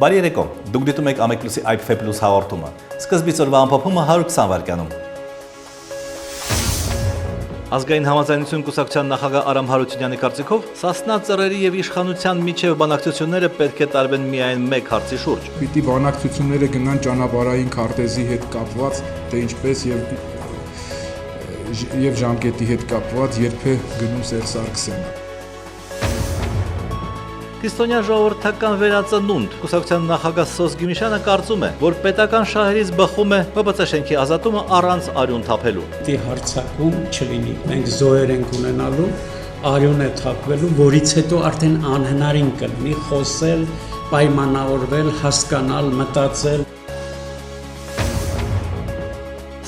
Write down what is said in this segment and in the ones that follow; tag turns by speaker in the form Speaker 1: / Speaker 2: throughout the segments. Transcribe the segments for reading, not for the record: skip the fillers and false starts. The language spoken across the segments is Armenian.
Speaker 1: Բարի երեկո, դուք դիտում եք Ամեկլուսի IPF+ հաղորդումը։ Սկզբից օրվա ամփոփումը 120 վայրկյանում։ Ազգային համաձայնություն կուսակցության նախագահ Արամ Հարությունյանի կարծիքով Սասնա ծռերի եւ իշխանության միջև բանակցությունները պետք է տարվեն միայն մեկ հարցի շուրջ։
Speaker 2: Պիտի բանակցությունները գնան ճանապարհային քարտեզի հետ կապված, թե ինչպես եւ ժամկետի հետ կապված, երբ է գնում Սերժ Սարգսյանը։
Speaker 1: Քրիստոնյա ժողովրդական վերածնունդ կուսակցության նախագահ Սոս Գիմիշյանը կարծում է, որ պետական շահերից բխում է ԲՊՑ շենքի ազատումը առանց արյուն թափելու։
Speaker 3: Դի հարցակում չլինի։ Մենք զոհեր ենք ունենալու, արյուն է թափվելու, որից հետո արդեն անհնարին կլինի խոսել, պայմանավորվել, հասկանալ, մտածել։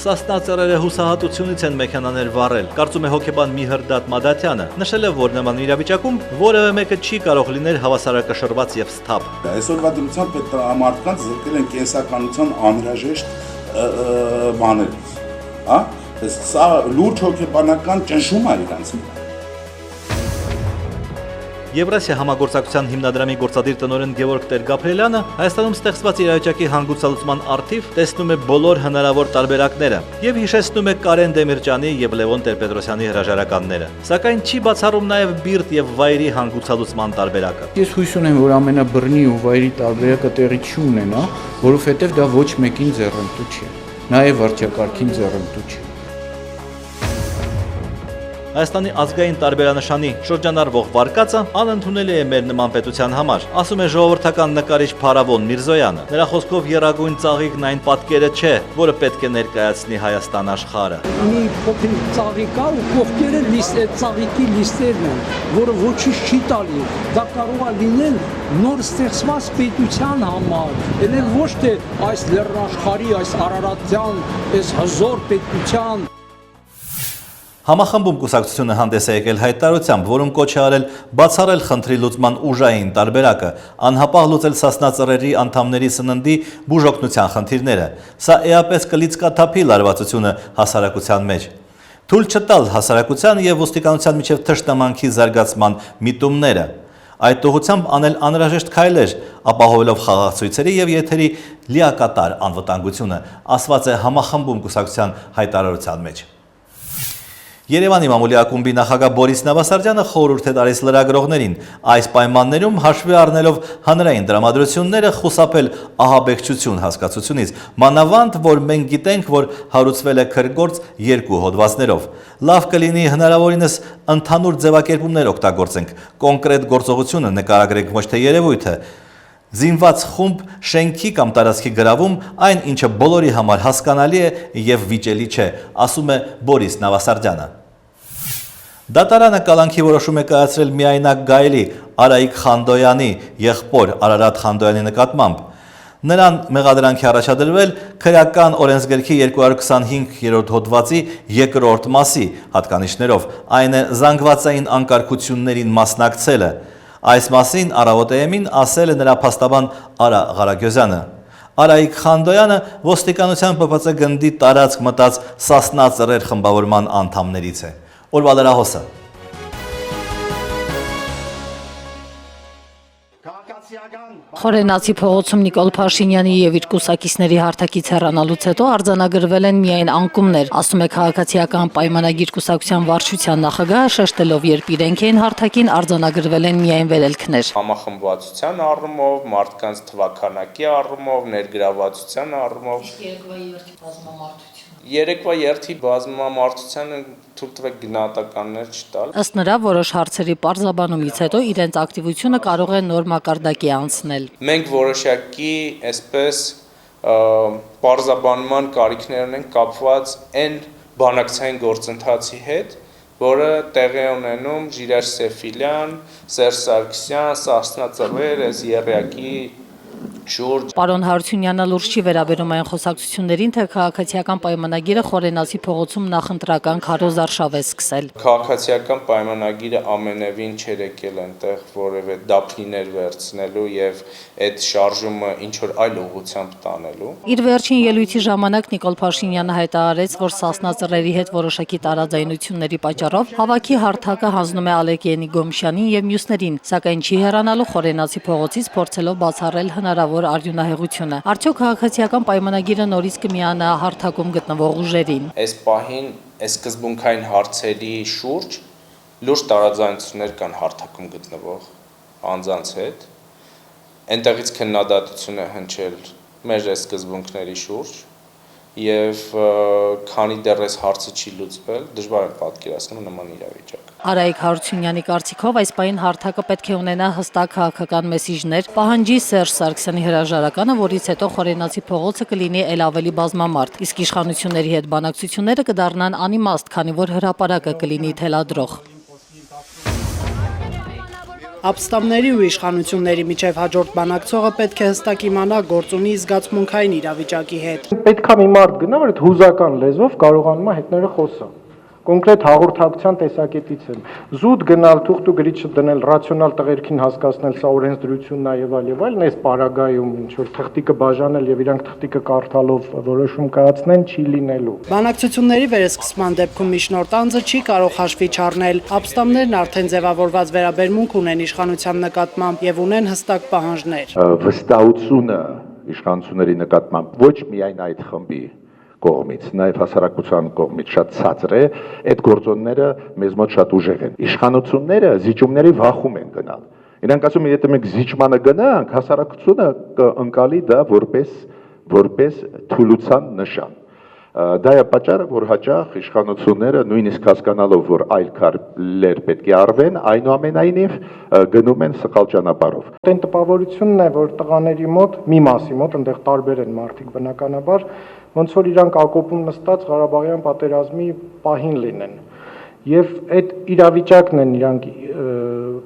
Speaker 1: Սասնա ծռերը հուսահատությունից են մեքենաներ վառել, կարծում է հոգեբան Միհրդատ Մադաթյանը, նշել է, որ նման իրավիճակում որևէ մեկը չի կարող լինել հավասարակշռված եւ սթափ։
Speaker 4: Այսօրվա դրությամբ այդ մարդկանց զրկել են կենսականության անհրաժեշտ բաներից, հա? Սա լուրջ հոգեբանական ճնշում է իրանց։
Speaker 1: Եվրասիա համագործակցության հիմնադրամի գործադիր տնօրեն Գևորգ Տեր-Գաբրիելյանը Հայաստանում ստեղծված իրավիճակի հանգուցալուծման առթիվ տեսնում է բոլոր հնարավոր տարբերակները եւ հիշեցնում է Կարեն Դեմիրճյանի եւ Լևոն Տեր-Պետրոսյանի հրաժարականները, սակայն չի բացառում նաեւ բիրտ եւ վայրի հանգուցալուծման տարբերակը։
Speaker 5: Ես հույս ունեմ, որ ամենաբռնի ու վայրի տարբերակը տեղի չունենա, որովհետեւ դա ոչ մեկին ձեռնտու չի, նաեւ վարչակարգին ձեռնտու չի։
Speaker 1: Հայաստանի ազգային տարբերանշանի շրջանառվող վարկածը անընդունելի է մեր նման պետության համար, ասում է ժողովրդական նկարիչ Փարավոն Միրզոյանը։ Նրա խոսքով եռագույն ծաղիկն այն պատկերը չէ, որը պետք է ներկայացնի Հայաստան աշխարհը։
Speaker 6: Մի փոքրիկ ծաղիկ կա ու կողքերը ծաղիկի լիստերն են, որը ոչինչ չի տալի։ Դա կարող է լինել նոր ստեղծված պետության համար, ելել ոչ թե այս լեռնաշխարհի, այս արարատյան, այս հզոր պետության։
Speaker 1: Համախմբում կուսակցությունը հանդես է եկել հայտարարությամբ, որում կոչ է արել բացառել խնդրի լուծման ուժային տարբերակը, անհապաղ լուծել Սասնա ծռերի անդամների սննդի բուժօգնության խնդիրները։ Սա էապես կլիցկաթափի լարվածությունը հասարակության մեջ։ Թույլ չտալ հասարակության եւ ոստիկանության միջև թշնամանքի զարգացման միտումները։ Այդ ուղղությամբ անել անհրաժեշտ քայլեր, ապահովելով խաղաղ ցույցերի եւ եթերի լիակատար անվտանգությունը, ասված է համախմբում կուսակցության հայտարարության մեջ։ Երևանի մամուլի ակումբի նախագահ Բորիս Նավասարդյանը խորհուրդ է տալիս լրագրողներին այս պայմաններում հաշվի առնելով հանրային տրամադրությունները խուսափել ահաբեկչություն հասկացությունից, մանավանդ որ մենք գիտենք, որ հարուցվել է քրգործ 2 հոդվածներով։ Լավ կլինի հնարավորինս ընդհանուր ձևակերպումներ օգտագործենք, կոնկրետ գործողությունը նկարագրենք ոչ թե երևույթը։ Զինված խումբ շենքի կամ տարածքի գրավում այն, ինչը բոլորի համար հասկանալի է եւ վիճելի չէ, ասում է Բորիս Նավասարդյանը։ Դատարանը կալանքի որոշում է կայացրել միայնակ գայելի Արայիկ Խանդոյանի եղբոր Արարատ Խանդոյանի նկատմամբ։ Նրան մեղադրանքի առաջադրվել քրեական օրենսգրքի 225-րդ հոդվածի 2-րդ մասի հատկանիշներով, այն է զանգվածային անկարգություններին մասնակցելը։ Այս մասին առավոտեմին ասել է նրա փաստաբան Արա Ղարագյոզյանը։ Արայիկ Խանդոյանը ոստիկանության ՊՊՑ գնդի տարածք մտած Սասնա ծռեր խմբավորման անդամներից է։ Օրվա լրահոսը։
Speaker 7: Խորենացի փողոցում Նիկոլ Փաշինյանի եւ իր կուսակիցների հարթակից հեռանալուց հետո արձանագրվել են միայն անկումներ, ասում է քաղաքացիական պայմանագիր կուսակցության վարչության նախագահը, շեշտելով, երբ իրենք էին հարթակին, արձանագրվել են միայն վերելքներ։
Speaker 8: Համախմբվածության առումով, մարդկանց թվաքանակի առումով, ներգրավվածության առումով։ Երեկվա երթի բազմամարդությանը թույլ տվեք գնահատականներ չտալ։
Speaker 7: Ըստ նրա, որոշ հարցերի պարզաբանումից հետո իրենց ակտիվությունը կարող է նոր մակարդակի անցնել։
Speaker 8: Մենք որոշակի այսպես պարզաբանման կարիքներ ունենք կապված այն բանակցային գործընթացի հետ, որը տեղի ունենում Ժիրայր Սեֆիլյան, Սերժ Սարգսյան, Սասնա ծռեր, այս եռյակի շուրջ։
Speaker 7: Պարոն Հարությունյանը լուրջ չի վերաբերում այն խոսակցություններին, թե քաղաքացիական պայմանագիրը Խորենացի փողոցում նախընտրական քարոզարշավ է սկսել։
Speaker 8: Քաղաքացիական պայմանագիրը ամենևին չէր եկել այնտեղ որևէ դափնիներ վերցնելու եւ այդ շարժումը ինչ որ այլ ուղղությամբ տանելու։
Speaker 7: Իր վերջին ելույթի ժամանակ Նիկոլ Փաշինյանը հայտարարեց, որ Սասնա ծռերի հետ որոշակի տարաձայնությունների պատճառով հավաքի հարթակը հանձնում է Ալեկ Ենիգոմշյանին եւ մյուսներին, սակայն չի հեռանալու Խորենացի փողոցից, փորձելով բացառել հնարավոր գլխավոր արյունահեղությունը։ Արդյոք քաղաքացիական պայմանագիրը նորից կմիանա հարթակում գտնվող ուժերին։
Speaker 8: Այս պահին այս սկզբունքային հարցերի շուրջ լուրջ տարաձայնություններ կան հարթակում գտնվող անձանց հետ։ Այնտեղից քննադատություն է հնչել մեր այս սկզբունքների շուրջ եւ քանի դեռ այս հարցը չի լուծվել, դժվար է պատկերացնել նման իրավիճակ։
Speaker 7: Արայիկ Հարությունյանի կարծիքով այս պահին հարթակը պետք է ունենա հստակ քաղաքական մեսիջներ, պահանջի Սերժ Սարգսյանի հրաժարականը, որից հետո Խորենացի փողոցը կլինի ել ավելի բազմամարդ, իսկ իշխանությունների հետ բանակցությունները կդառնան անիմաստ, քանի որ հրապարակը կլինի թելադրող։
Speaker 9: Ապստամբների ու իշխանությունների միջև հաջորդ բանակցողը պետք է հստակ իմանա գործունի զգացմունքային իրավիճակի հետ։
Speaker 10: Պետք է մի մարդ գնա, որ այդ հուզական լեզվով կարողանում է հետները խոսալ։ Կոնկրետ հաղորդակցության տեսակետից եմ։ Զուտ գնալ թուղթ ու գրիչը դնել, ռացիոնալ տղերքին հասկացնել, սա օրենսդրությունն է եւ այլն, այս պարագայում ինչ որ թղթիկը բաժանել եւ իրանք թղթիկը կարդալով որոշում կայացնեն չի լինելու։
Speaker 9: Բանակցությունների վերսկսման դեպքում միջնորդ անձը չի կարող հաշվի չառնել։ Ապստամբներն արդեն ձևավորված վերաբերմունք ունեն իշխանության նկատմամբ եւ ունեն հստակ պահանջներ։
Speaker 11: Վստահությունը իշխանությունների նկատմամբ ոչ միայն այդ խմբի կողմից, նաև հասարակության կողմից շատ ցածր է, այդ գործոնները մեզ մոտ շատ ուժեղ են։ Իշխանությունները զիջումների վախում են գնալ։ Իրանք ասում են, եթե մենք զիջմանը գնանք, հասարակությունը կընկալի դա որպես թուլության նշան։ Դա է պատճառը, որ հաճախ իշխանությունները նույնիսկ հասկանալով, որ այլ քայլեր պետք է արվեն, այնուամենայնիվ գնում են սխալ ճանապարհով։
Speaker 10: Այն տպավորությունն է, որ տղաների մոտ, մի մասի մոտ, այնտեղ տարբեր են մարդիկ բնականաբար, ոնց որ իրանք ակոպում նստած Ղարաբաղյան պատերազմի պահին լինեն։ Եվ այդ իրավիճակն են իրանք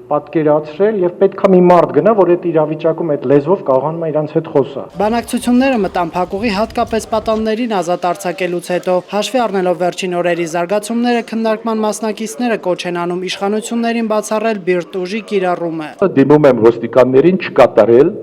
Speaker 10: պատկերացրել եւ պետքա մի մարդ գնա, որ այդ իրավիճակում այդ լեզվով կարողանում է իրանց հետ խոսալ։
Speaker 9: Բանակցությունները մտան փակուղի հատկապես պատաններին ազատ արձակելուց հետո, հաշվի առնելով վերջին օրերի զարգացումները, քննարկման մասնակիցները կոչ են անում իշխանություններին բացառել բիրտ ուժի կիրառումը։
Speaker 11: Դիմում եմ ոստիկաններին չկատարել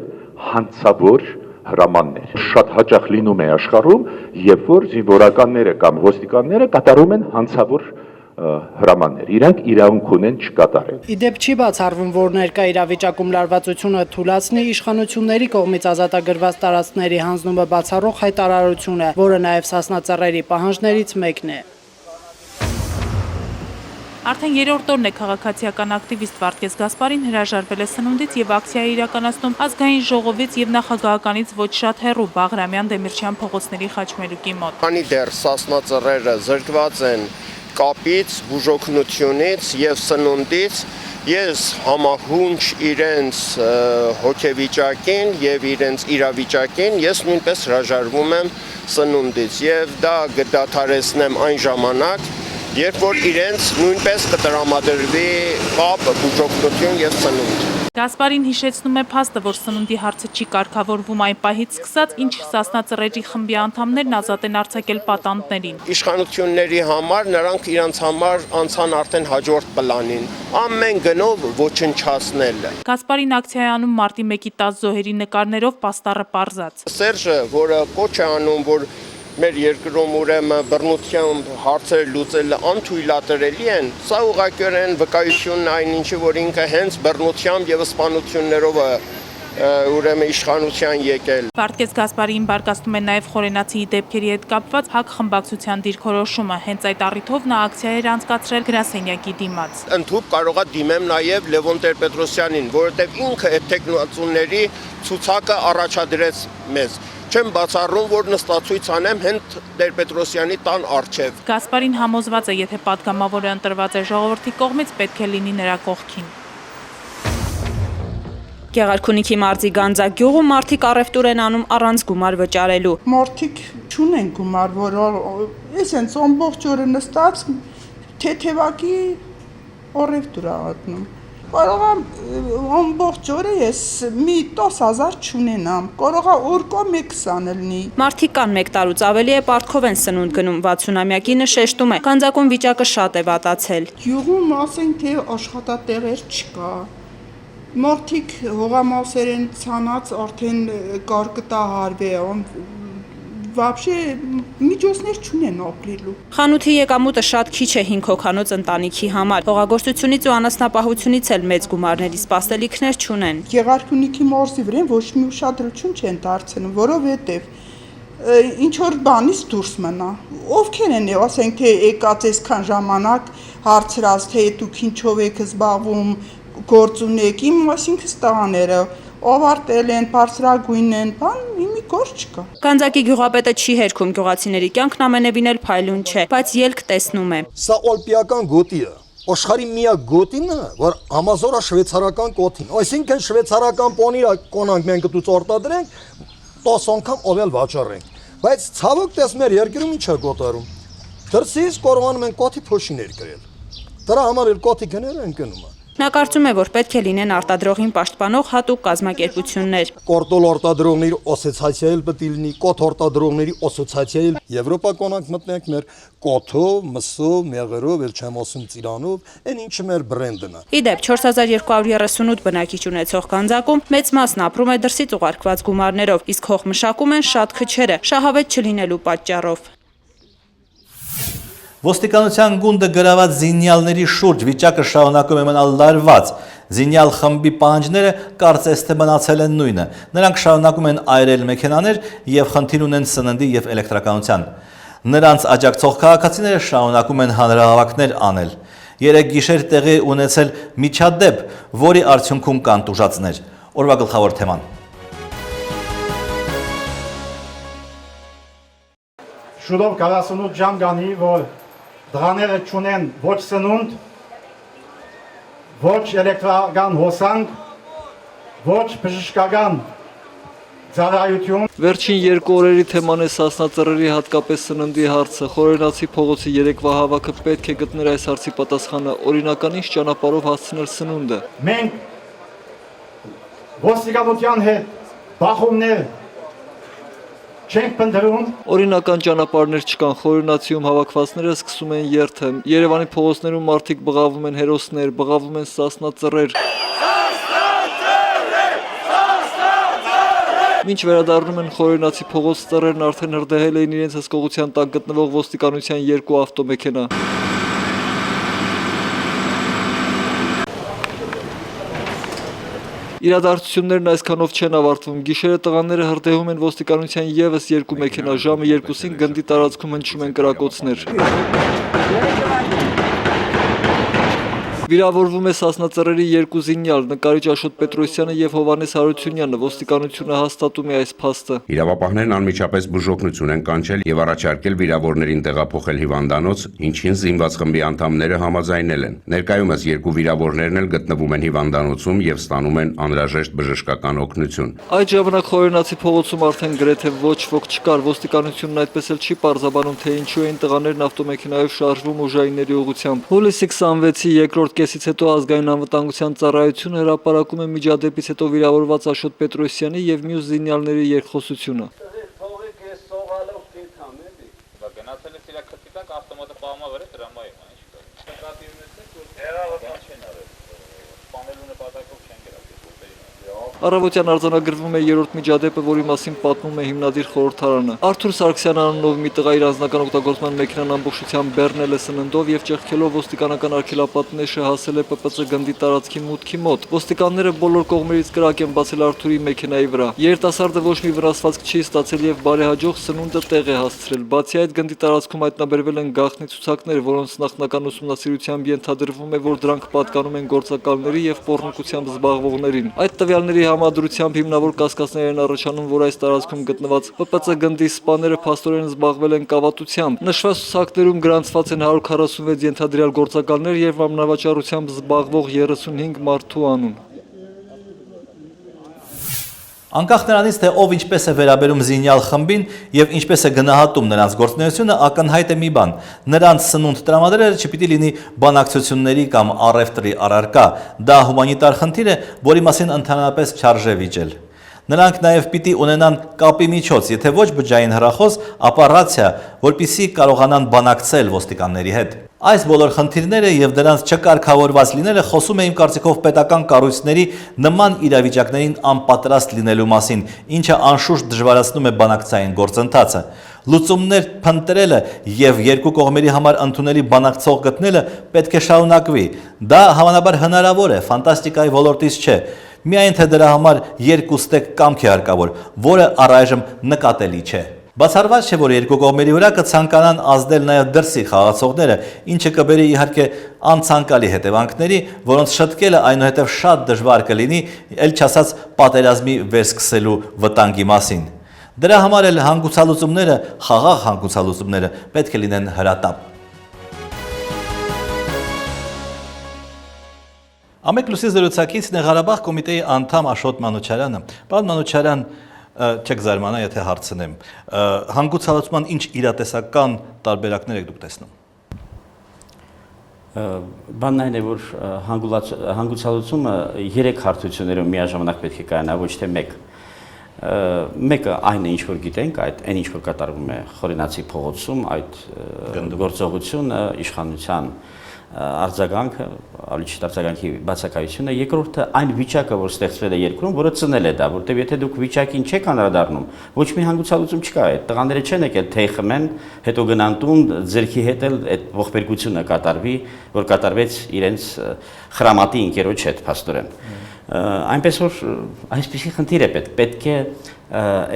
Speaker 11: հանցավոր հրամաններ։ Շատ հաճախ լինում է աշխարհում, երբ որ զինվորականները կամ ոստիկանները կատարում են հանցավոր հրամաններ, իրանք իրավունք ունեն չկատարել։
Speaker 9: Իդեպ չի բացառվում, որ ներկա իրավիճակում լարվածությունը թուլացնի իշխանությունների կողմից ազատագրված տարածքների հանձնումը բացառող հայտարարությունը, որը նաև Սասնա Ծռերի պահանջներից մեկն է։
Speaker 12: Արդեն երրորդ օրն է քաղաքացիական ակտիվիստ Վարդգես Գասպարին հրաժարվել է սնունդից եւ ակցիա իրականացնում ազգային ժողովից եւ նախագահականից ոչ շատ հեռու Բաղրամյան Դեմիրճյան փողոցների խաչմերուկի մոտ։
Speaker 13: Քանի դեռ Սասնա Ծռերը զրկված են կապից, բուժօգնությունից եւ սնունդից, ես համահունչ իրենց հոգեվիճակին եւ իրենց իրավիճակին, ես նույնպես հրաժարվում եմ սնունդից եւ դա կդադարեցնեմ այն ժամանակ, երբ որ իրենց նույնպես կտրամադրվի կապ, բուժօգնություն եւ սնունդ։
Speaker 12: Գասպարին հիշեցնում է փաստը, որ սնունդի հարցը չի կարգավորվում այն պահից սկսած, ինչ Սասնա Ծռերի խմբի անդամներն ազատ են արձակել պատանդներին։
Speaker 13: Իշխանությունների համար նրանք իրանց համար անցան արդեն հաջորդ պլանին, ամեն գնով ոչնչացնել։
Speaker 12: Գասպարին ակցիա է անում մարտի 1-ի 10 զոհերի նկարներով պաստառը պարզած։
Speaker 13: Սերժը, որը կոչ է անում, որ մեր երկրում ուրեմն բռնությամբ հարցեր լուծելը անթույլատրելի են, սա ուղղակիորեն վկայությունն այն ինչի, որ ինքը հենց բռնությամբ եւ սպանություններով ուրեմն իշխանության եկել։
Speaker 12: Վարդգես Գասպարին բարկացնում է նաև խորենացիի դեպքերի հետ կապված ՀԱԿ խմբակցության դիրքորոշումը։ Հենց այդ առիթով նա ակցիա էր անցկացրել գրասենյակի դիմաց։
Speaker 13: Ընդհուպ կարողա դիմեմ նաև Լևոն Տեր-Պետրոսյանին, որովհետև ինքը այդ տեխնոլոգիաների ցուցակը առաջադրեց մեզ։ Չեմ բացառում, որ նստացույց անեմ հենց Տեր-Պետրոսյանի տան առջև։
Speaker 12: Գասպարին համոզված է, եթե պատգամավորը ընտրված է ժողովրդի կողմից, պետք է լինի նրա կողքին։
Speaker 14: Գեղարքունիքի մարզի Գանձագյուղում մարդիկ առևտուր են անում առանց գումար վճարելու։
Speaker 15: Մարդիկ չունեն գումար, որ այսենց ամբողջ օրը նստած թեթևակի առևտուր անում։ Կարող եմ ամբողջ օրը ես մի 10,000 չունենամ, կարող է օրկա 1,20 լինի։
Speaker 14: Մարդիկ կան 1 տարուց ավելի է պարտքով են սնունդ գնում, 60-ամյակինը շեշտում է, Գանձակում վիճակը շատ է վատացել։
Speaker 15: Գյուղում ասենք թե աշխատատեղեր չկա։ Մարդիկ հողամասեր են ցանած արդեն կարկտահարվե, вообще միջոցներ չունեն ապրելու։
Speaker 14: Խանութի եկամուտը շատ քիչ է 5 հոգանոց ընտանիքի համար։ Հողագործությունից ու անասնապահությունից էլ մեծ գումարների սպասելիքներ չունեն։
Speaker 15: Գեղարքունիքի մորսի վրան ոչ մի ուշադրություն չեն դարձնում, որովհետև ինչ որ բանից դուրս մնա։ Ովքեր են, ասենք թե եկած այսքան ժամանակ հարցրած, թե դուք ինչով եք զբաղվում, գործ ունեք, իմ այսինքն տղաները ավարտել են, բարձրագույն են, բան մի գործ չկա։
Speaker 14: Գանձակի գյուղապետը չի հերքում գյուղացիների կյանքն ամենևին էլ փայլուն չէ, բայց ելք տեսնում է։
Speaker 16: Սա օլպիական գոտի է։ Աշխարհի միակ գոտին է, որ ամազորա շվեյցարական գոտին։ Այսինքն շվեյցարական պոնի կոնանք մենք դուց արտադրենք, 10 անգամ ավել վաճառենք։ Բայց ցավոք տես մեր երկրում ինչ է գոտարում։ Դրսից կորվանում են կոթի փոշիներ գրել։ Դրա համար էլ կոթի գները ընկնում է։
Speaker 14: Նա կարծում է, որ պետք է լինեն արտադրողին պաշտպանող հատուկ կազմակերպություններ։
Speaker 16: Կորտոլ արտադրողների ասոցիացիա էլ պետք է լինի, կոթ արտադրողների ասոցիացիա էլ Եվրոպա կոնանք մտնենք մեր կոթով, մսով, մեղրով, ել չեմ ասում ծիրանով, այն ինչը մեր բրենդն է։
Speaker 14: Իդեպ 4238 բնակիչ ունեցող Գանձակում մեծ մասն ապրում է դրսից ուղարկված գումարներով, իսկ հող մշակում են շատ քչերը, շահավետ չլինելու պատճառով։
Speaker 1: Ոստիկանության գունդը գրաված զինյալների շուրջ վիճակը շարունակում է մնալ լարված։ Զինյալ խմբի պահանջները կարծես թե մնացել են նույնը։ Նրանք շարունակում են այրել մեքենաներ եւ խնդիր ունեն սննդի եւ էլեկտրականության։ Նրանց աջակցող քաղաքացիները շարունակում են հանրահավաքներ անել։ Երեք գիշեր տեղի ունեցել միջադեպ, որի արդյունքում կան տուժածներ։ Օրվա գլխավոր թեման։
Speaker 17: Շուտով 48 ժամ գանի, որ դրաները չունեն ոչ սնունդ, ոչ էլեկտրական հոսանք, ոչ բժշկական ծառայություն։
Speaker 18: Վերջին երկու օրերի թեման է Սասնա ծռերի հատկապես սննդի հարցը։ Խորենացի փողոցի երեկվա հավաքը պետք է գտներ այս հարցի պատասխանը, օրինական ինչ ճանապարհով հասցնել սնունդը։
Speaker 17: Մենք ոստիկանության հետ բախումներ չենք փնտրում։
Speaker 18: Օրինական ճանապարհներ չկան, խորենացիում հավաքվածները սկսում են երթը։ Երևանի փողոցներում մարդիկ բղավում են հերոսներ, բղավում են Սասնա ծռեր։ Մինչ վերադառնում են խորենացի փողոց ծռերն արդեն հրդեհել էին իրենց հսկողության տակ գտնվող ոստիկանության երկու ավտոմեքենա։ Իրադարձություններն այսքանով չեն ավարտվում։ Գիշերը տղաները հրդեհում են ոստիկանության եւս երկու մեքենա, ժամը 2-ին գնդի տարածքում հնչում են կրակոցներ։ Վիրավորվում է Սասնա ծռերի երկու զինյալ, նկարիչ Աշոտ Պետրոսյանը եւ Հովհաննես Հարությունյանը, ոստիկանությունը հաստատում է այս փաստը։
Speaker 19: Իրավապահներն անմիջապես բուժօգնություն են կանչել եւ առաջարկել վիրավորներին տեղափոխել հիվանդանոց, ինչին զինված խմբի անդամները համաձայնել են։ Ներկայումս երկու վիրավորներն էլ գտնվում են հիվանդանոցում եւ ստանում են անհրաժեշտ բժշկական օգնություն։
Speaker 18: Այդ ժամանակ խորենացի փողոցում արդեն գրեթե ոչ ոք չկար, ոստիկանությունն այդպես էլ չի պարզաբանում, թե ինչու էին տղաներն ավտոմեքենայով շարժվում ուժայինների ուղղությամբ։ Հուլիսի 26-ի երկրորդ կեսից հետո ազգային անվտանգության ծառայությունը հրապարակում է միջադեպից հետո վիրավորված Աշոտ Պետրոսյանի եւ մյուս զինյալների երկխոսությունը։ Առավոտյան արձանագրվում է երրորդ միջադեպը, որի մասին պատմում է հիմնադիր խորհրդարանը։ Արթուր Սարգսյան անունով մի տղա իր անձնական օգտագործման մեքենան ամբողջությամբ բեռնել է սննդով եւ ճեղքելով ոստիկանական արգելապատնեշը հասել է ՊՊՑ գնդի տարածքի մուտքի մոտ։ Ոստիկանները բոլոր կողմերից կրակ են բացել Արթուրի մեքենայի վրա։ Երիտասարդը ոչ մի վնասվածք չի ստացել եւ բարեհաջող սնունդը տեղ է հասցրել։ Բացի այդ, գնդի տարածքում հայտնաբերվել են գաղտնի ցուցակներ, որոնց նախնական ուսումնասիրությամբ ենթադրվում է, որ դրանք պատկանում են գործակալների եւ պոռնկությամբ զբաղվողներին։ Այդ տվյալների համադրությամբ հիմնավոր կասկածներ են առաջանում, որ այս տարածքում գտնված ՊՊՑ գնդի սպաները փաստորեն զբաղվել են կավատությամբ։ Նշված ցուցակներում գրանցված են 146 ենթադրյալ գործակալներ եւ ամենավաճառությամբ զբաղվող 35 մարդու անուն։
Speaker 1: Անկախ նրանից, թե ով ինչպես է վերաբերում զինյալ խմբին եւ ինչպես է գնահատում նրանց գործունեությունը, ակնհայտ է մի բան. նրանց սնունդ տրամադրելը չպիտի լինի բանակցությունների կամ առևտրի առարկա, դա հումանիտար խնդիր է, որի մասին ընդհանրապես չարժե վիճել։ Նրանք նաև պիտի ունենան կապի միջոց, եթե ոչ բջջային հեռախոս, ապա ռացիա, որպիսի կարողանան բանակցել ոստիկանների հետ։ Այս բոլոր խնդիրները եւ դրանց չկարգավորված լինելը խոսում է իմ կարծիքով պետական կառույցների նման իրավիճակներին անպատրաստ լինելու մասին, ինչը անշուշտ դժվարացնում է բանակցային գործընթացը։ Լուծումներ փնտրելը եւ երկու կողմերի համար ընդունելի բանակցող գտնելը պետք է շարունակվի։ Դա հավանաբար հնարավոր է, ֆանտաստիկայի ոլորտից չէ։ Միայն թե դրա համար երկու ստեկ կամք է հարկավոր, որը առայժմ նկատելի չէ։ Բացառված չէ, որ երկու կողմերի վրա կցանկանան ազդել նաև դրսի խաղացողները, ինչը կբերի իհարկե անցանկալի հետևանքների, որոնց շտկելը այնուհետև շատ դժվար կլինի, ել չասած պատերազմի վերսկսելու վտանգի մասին։ Դրա համար էլ հանգուցալուծումները, խաղաղ հանգուցալուծումները պետք է լինեն հրատապ։ Ամեկ լուսի զրուցակիցն է Ղարաբաղ կոմիտեի անդամ Աշոտ Մանուչարյանը։ Պարոն Մանուչարյան, չեք զարմանա, եթե հարցնեմ, հանգուցալուծման ինչ իրատեսական տարբերակներ եք դուք տեսնում։
Speaker 20: Բանն այն է, որ հանգուցալուծումը 3 հարթություններով միաժամանակ պետք է կայանա, ոչ թե մեկ։ Մեկը այն է, ինչ որ գիտենք, այն ինչ որ կատարվում է Խորենացի փողոցում, այդ գործողությունը, իշխանության արձագանքը, ավելի ճիշտ արձագանքի բացակայությունը, երկրորդը այն վիճակը, որ ստեղծվել է երկրում, որը ծնել է դա, որտեղ եթե դուք վիճակին չեք անդրադառնում, ոչ մի հանգուցալուծում չկա, այդ տղաները չեն եկել թեյ խմեն, հետո գնան տուն, ձերքի հետ էլ այդ ողբերգությունը կատարվի, որ կատարվեց իրենց խրամատի ընկերոջ հետ, փաստորեն։ Այնպես որ այսպիսի խնդիր է պետք է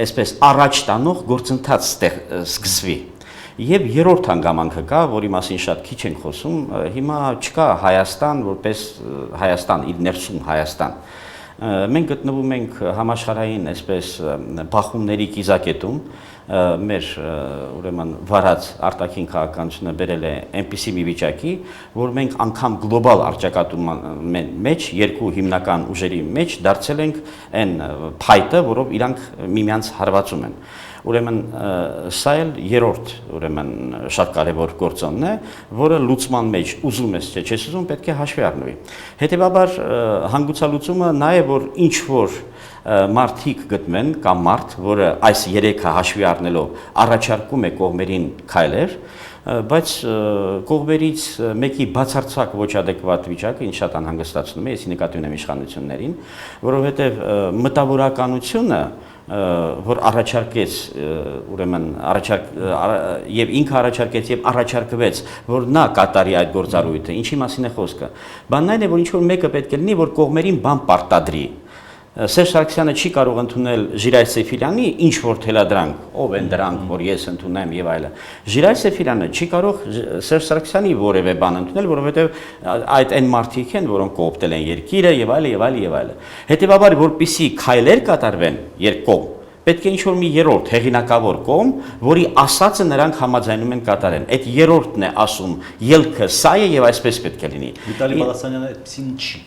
Speaker 20: այսպես առաջ տանող գործընթաց սկսվի։ Եվ երրորդ հանգամանքը կա, որի մասին շատ քիչ ենք խոսում, հիմա չկա Հայաստան, որպես Հայաստան, իր ներսում Հայաստան։ Մենք գտնվում ենք համաշխարհային այսպես բախումների կիզակետում, մեր ուրեմն վարած արտաքին քաղաքականությունը բերել է այնպիսի մի վիճակի, որ մենք անգամ գլոբալ առճակատման մեջ, երկու հիմնական ուժերի մեջ դարձել ենք այն փայտը, որով իրանք միմյանց հարվածում են։ Ուրեմն սա էլ երրորդ ուրեմն շատ կարևոր գործոնն է, որը լուծման մեջ ուզում ես չէ, չես ուզում, պետք է հաշվի առնվի։ Հետևաբար հանգուցալուծումը նա է, որ ինչ որ մարդիկ գտնեն կամ մարդ, որը այս երեքը հաշվի առնելով առաջարկում է կողմերին քայլեր, բայց կողմերից մեկի բացարձակ ոչ ադեկվատ վիճակը ինձ շատ անհանգստացնում է, ես նկատի ունեմ իշխանություններին, որովհետև մտավորականությունը որ առաջարկեց ուրեմն եւ ինքը առաջարկեց եւ առաջարկվեց որ նա կատարի այդ գործառույթը ինչի մասին է խոսքը բանն այն է որ ինչ որ մեկը պետք է լինի որ կողմերին բան պարտադրի Սերժ Սարգսյանը չի կարող ընդունել Ժիրայր Սեֆիլյանի ինչ որ թելադրանք, ով են դրանք, որ ես ընդունեմ եւ այլն։ Ժիրայր Սեֆիլյանը չի կարող Սերժ Սարգսյանի որևէ բան ընդունել, որովհետեւ այդ այն մարդիկ են, որոնք կոոպտել են երկիրը եւ այլն եւ այլն եւ այլն։ Հետեւաբար, որպիսի քայլեր կատարվեն երկկողմ, պետք է ինչ-որ մի երրորդ հեղինակավոր կողմ, որի ասածը նրանք համաձայնում են կատարեն։ Այդ երրորդն է ասում, ելքը սա է եւ այսպես պետք է լինի։
Speaker 1: Վիտալի Բալասանյանը այդպեսին չի։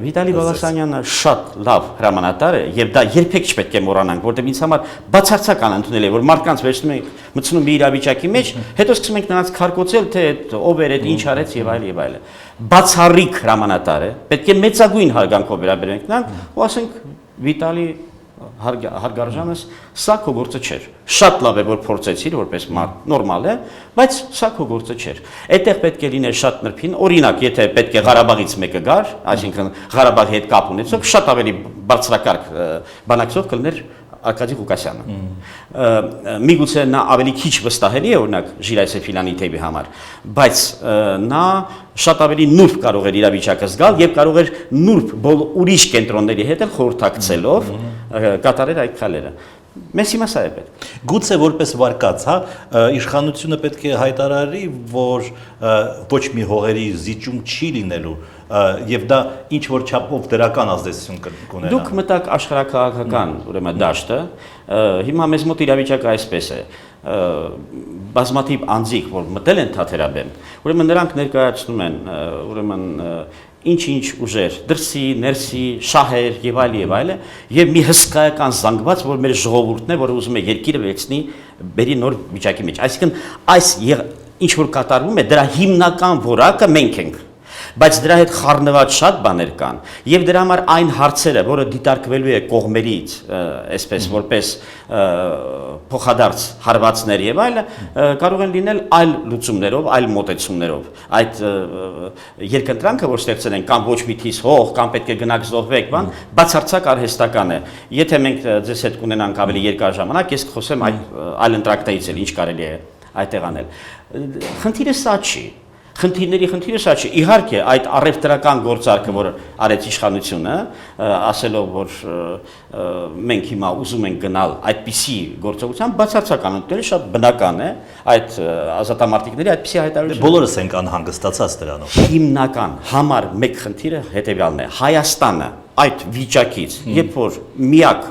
Speaker 20: Վիտալի Բալասանյանը շատ լավ հրամանատար է եւ դա երբեք չպետք է մոռանանք, որտեղ ինձ համար բացարձակ անընդունել է, որ մարդկանց վերցնում ենք, մտցնում մի իրավիճակի մեջ, հետո սկսում ենք նրանց քարկոծել, թե ով էր, ինչ արեց եւ այլն եւ այլն։ Բացառիկ հրամանատար է, պետք է մեծագույն հարգանքով վերաբերենք նրան ու ասենք Վիտալի հարգարժանս, սա քո գործը չէր։ Շատ լավ է, որ փորձեցիր, որպես մարդ նորմալ է, բայց սա քո գործը չէր։ Այդտեղ պետք է լիներ շատ նրբին, օրինակ, եթե պետք է Ղարաբաղից մեկը գար, այսինքն Ղարաբաղի հետ կապ ունեցող, շատ ավելի բարձրակարգ բանակցող կլներ Արկադի Ղուկասյանը։ Միգուցե նա ավելի քիչ վստահելի է, օրինակ, Ժիրայր Սեֆիլյանի թեյի համար, բայց նա շատ ավելի նուրբ կարող էր իրավիճակը զգալ եւ կարող էր նուրբ ուրիշ կենտրոնների հետ խորհրդակցելով կատարել այդ քայլերը։ Մեզ հիմա սա է պետք։
Speaker 1: Գուցե որպես վարկած, հա, իշխանությունը պետք է հայտարարի, որ ոչ մի հողերի զիջում չի լինելու եւ դա ինչ որ չափով դրական ազդեցություն կունենա։
Speaker 20: Դուք մտակ աշխարհակաղակական ուրեմն դաշտը, հիմա մեզ մոտ իրավիճակը այսպես է։ Բազմաթիվ անձիկ, որ մտել են Թաթերաբեմ, ուրեմն նրանք ներկայացնում են ուրեմն ինչ-ինչ ուժեր, դրսի, ներսի, շահեր եւ այլն, եւ մի հսկայական զանգված, որ մեր ժողովուրդն է, որը ուզում է երկիրը վերցնի բերի նոր վիճակի մեջ։ Այսինքն այս ինչ որ կատարվում է, դրա հիմնական որակը մենք ենք։ բայց դրա հետ խառնված շատ բաներ կան, եւ դրա համար այն հարցերը, որը դիտարկվելու է կողմերից, այսպես որպես փոխադարձ հարվածներ եւ այլը, կարող են լինել այլ լուծումներով, այլ մոտեցումներով։ Այդ երկընտրանքը, որ ստեղծել են, կամ ոչ մի թիս հող, կամ պետք է գնաք զոհվեք, բան, բացարձակ արհեստական է։ Եթե մենք ձեզ հետ կունենանք ավելի երկար ժամանակ, ես կխոսեմ այլ ընտրակտներից էլ ինչ կարելի է այդտեղ անել։ Խնդիրը սա չի։ Խնդիրը սա չի։ Իհարկե, այդ առևտրական գործարքը, որ արեց իշխանությունը, ասելով, որ մենք հիմա ուզում ենք գնալ այդպիսի գործողության, բացարձական ընդունելը շատ բնական է այդ ազատամարտիկների այդպիսի հայտարարություն։
Speaker 1: Բոլորս ենք անհանգստացած դրանով։
Speaker 20: Հիմնական համար մեկ խնդիրը հետևյալն է. Հայաստանը այդ վիճակից, երբ որ միակ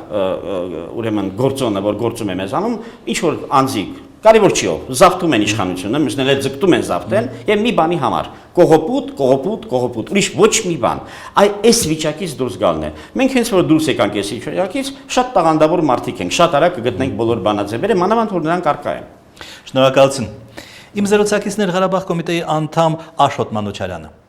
Speaker 20: ուրեմն գործոնը, որ գործում է մեզանում, ինչ որ անձիկ կարևոր չի ով, զավթում են իշխանությունը, մյուսները ձգտում են զավթել եւ մի բանի համար, կողոպուտ, ուրիշ ոչ մի բան։ Այս վիճակից դուրս գալն է։ Մենք հենց որ դուրս եկանք այս վիճակից, շատ տաղանդավոր մարդիկ ենք, շատ արագ կգտնենք բոլոր բանաձևերը, մանավանդ որ նրանք առկա են։
Speaker 1: Շնորհակալություն։ Իմ զրուցակիցներ Ղարաբաղ կոմիտեի անդամ Աշոտ Մանուչարյանը։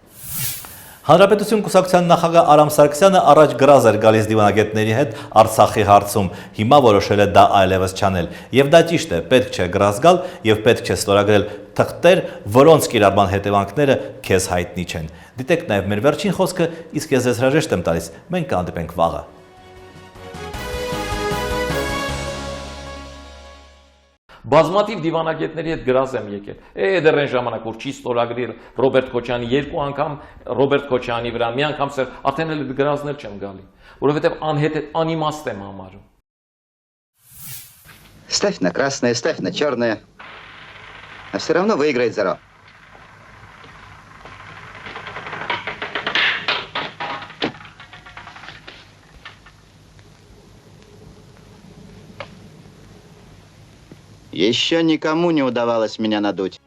Speaker 1: Հանրապետություն կուսակցության նախագահ Արամ Սարգսյանը առաջ գրազ էր գալիս դիվանագետների հետ Արցախի հարցում, հիմա որոշել է դա այլևս չանել։ Եվ դա ճիշտ է, պետք չէ գրազ գալ եւ պետք չէ ստորագրել թղթեր, որոնց կիրառման հետևանքները քեզ հայտնի չեն։ Դիտեք նաեւ մեր վերջին խոսքը, իսկ ես ձեզ հրաժեշտ եմ տալիս։ Մենք կհանդիպենք վաղը։
Speaker 21: Բազմաթիվ դիվանագետների հետ գրազ եմ եկել։ Դեռ այն ժամանակ որ չի ստորագրել Ռոբերտ Քոչյանի երկու անգամ Ռոբերտ Քոչյանի վրա, մի անգամ արդեն էլ գրազներ չեմ գալի, որովհետև անիմաստ եմ համարում։
Speaker 22: Ставь на красное, ставь на черное, а все равно выиграет Зеро. Еще никому не удавалось меня надуть.